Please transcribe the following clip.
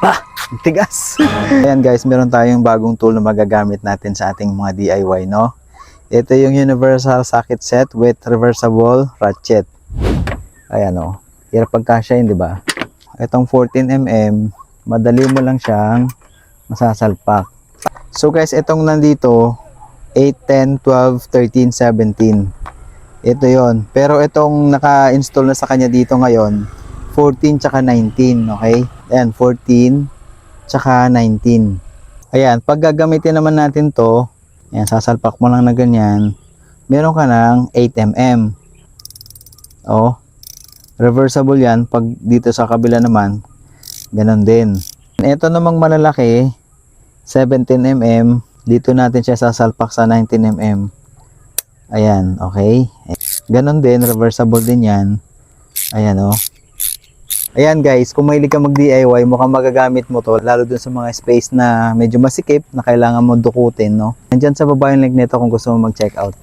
Ang tigas. Ayan guys, meron tayong bagong tool na magagamit natin sa ating mga DIY, no? Ito yung universal socket set with reversible ratchet. Ayan o. Hirap pagkasyahin, di ba? Itong 14mm, madali mo lang siyang masasalpak. So guys, itong nandito, 8, 10, 12, 13, 17. Ito yon. Pero itong naka-install na sa kanya dito ngayon, 14 tsaka 19, okay? Ayan, 14 tsaka 19. Ayan, pag gagamitin naman natin to, ayan, sasalpak mo lang na ganyan, meron ka ng 8mm. Oh, reversible yan. Pag dito sa kabila naman, ganun din. Ito namang malalaki, 17mm. Dito natin siya sasalpak sa 19mm. Ayan, okay. Ganun din, reversible din yan. Ayan, oh. Ayan guys, kung mahilig ka mag-DIY, mukhang magagamit mo to, lalo dun sa mga space na medyo masikip, na kailangan mo dukutin, no? Nandyan sa baba yung link nito kung gusto mo mag-check out.